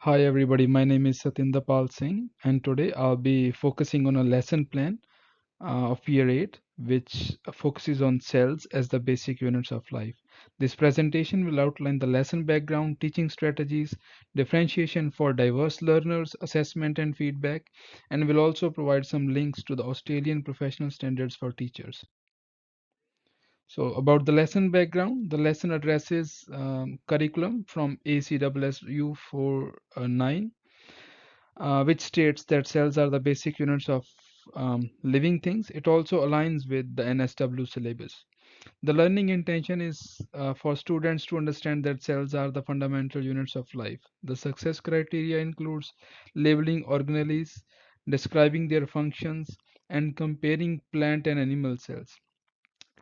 Hi everybody, my name is Satinder Pal Singh and today I'll be focusing on a lesson plan of Year 8 which focuses on cells as the basic units of life. This presentation will outline the lesson background, teaching strategies, differentiation for diverse learners, assessment and feedback, and will also provide some links to the Australian professional standards for teachers. So about the lesson background, the lesson addresses curriculum from ACSSU 49, which states that cells are the basic units of living things. It also aligns with the NSW syllabus. The learning intention is for students to understand that cells are the fundamental units of life. The success criteria includes labeling organelles, describing their functions, and comparing plant and animal cells.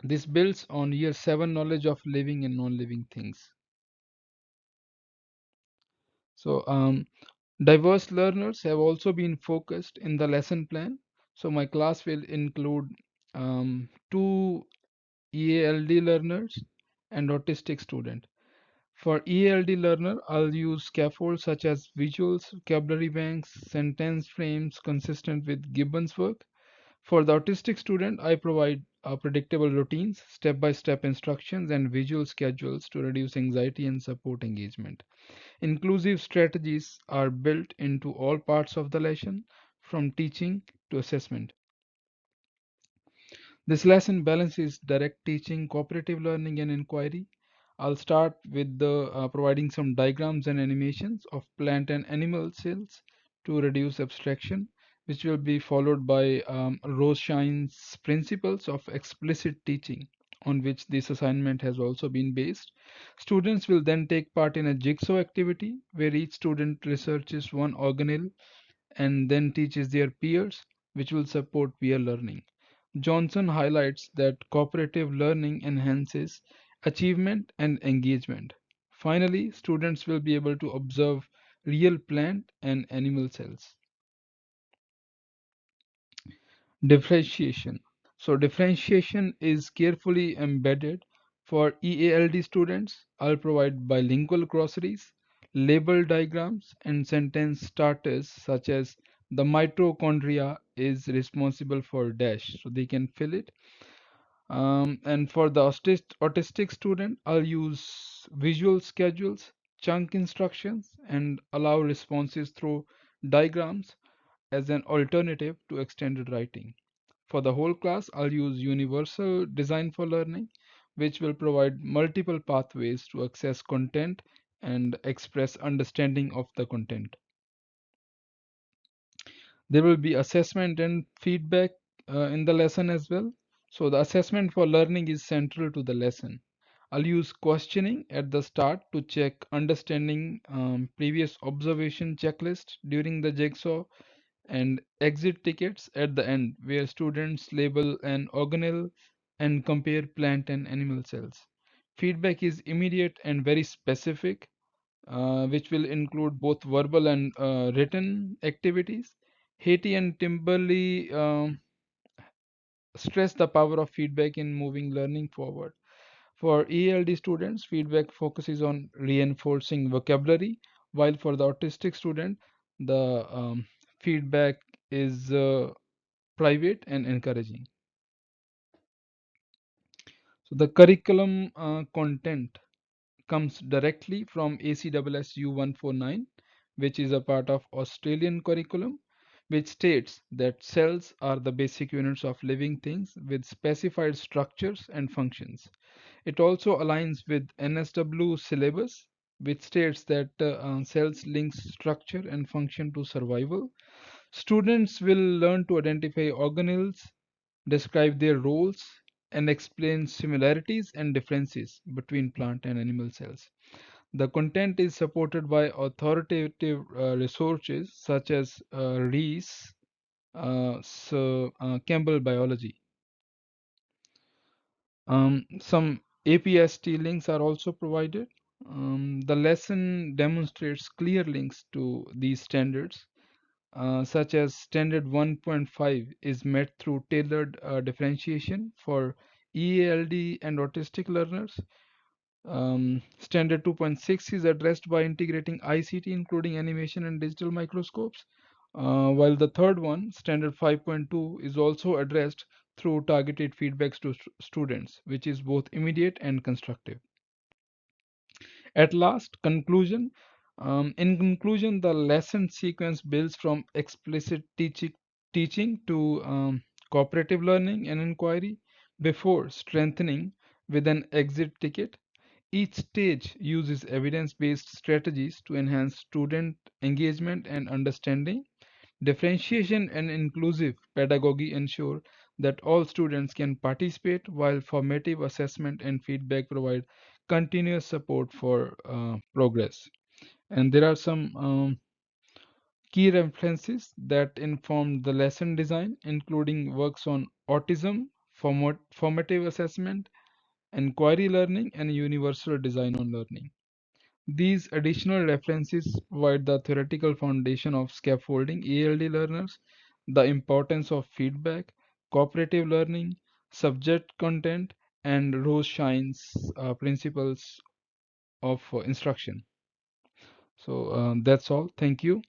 This builds on year 7 knowledge of living and non-living things. So, diverse learners have also been focused in the lesson plan. So my class will include two EALD learners and autistic student. For EALD learner, I'll use scaffolds such as visuals, vocabulary banks, sentence frames consistent with Gibbon's work. For the autistic student, I provide predictable routines, step-by-step instructions, and visual schedules to reduce anxiety and support engagement. Inclusive strategies are built into all parts of the lesson, from teaching to assessment. This lesson balances direct teaching, cooperative learning, and inquiry. I'll start with the providing some diagrams and animations of plant and animal cells to reduce abstraction, which will be followed by Roshine's principles of explicit teaching, on which this assignment has also been based. Students will then take part in a jigsaw activity where each student researches one organelle and then teaches their peers, which will support peer learning. Johnson highlights that cooperative learning enhances achievement and engagement. Finally, students will be able to observe real plant and animal cells. Differentiation. So differentiation is carefully embedded. For EALD students, I'll provide bilingual glossaries, label diagrams, and sentence starters such as the mitochondria is responsible for dash, so they can fill it. And for the autistic student, I'll use visual schedules, chunk instructions, and allow responses through diagrams as an alternative to extended writing. For the whole class, I'll use universal design for learning, which will provide multiple pathways to access content and express understanding of the content. There will be assessment and feedback in the lesson as well. So the assessment for learning is central to the lesson. I'll use questioning at the start to check understanding, previous observation checklist during the jigsaw, and exit tickets at the end where students label an organelle and compare plant and animal cells. Feedback is immediate and very specific, which will include both verbal and written activities. Haiti and Timberley stress the power of feedback in moving learning forward. For ELD students, feedback focuses on reinforcing vocabulary, while for the autistic student, the feedback is private and encouraging. So the curriculum content comes directly from ACSSU 149, which is a part of Australian curriculum, which states that cells are the basic units of living things with specified structures and functions. It also aligns with NSW syllabus, which states that cells links structure and function to survival. Students will learn to identify organelles, describe their roles, and explain similarities and differences between plant and animal cells. The content is supported by authoritative resources such as Rees, Campbell Biology. Some APST links are also provided. The lesson demonstrates clear links to these standards, such as standard 1.5 is met through tailored differentiation for EALD and autistic learners. Standard 2.6 is addressed by integrating ICT, including animation and digital microscopes, while the third one, Standard 5.2, is also addressed through targeted feedbacks to students, which is both immediate and constructive. At last, conclusion. In conclusion, the lesson sequence builds from explicit teaching to cooperative learning and inquiry before strengthening with an exit ticket. Each stage uses evidence-based strategies to enhance student engagement and understanding. Differentiation and inclusive pedagogy ensure that all students can participate, while formative assessment and feedback provide continuous support for progress. And there are some key references that inform the lesson design, including works on autism, formative assessment, inquiry learning, and universal design on learning. These additional references provide the theoretical foundation of scaffolding ALD learners, the importance of feedback, cooperative learning, subject content, and Rose Shine's principles of instruction. So that's all. Thank you.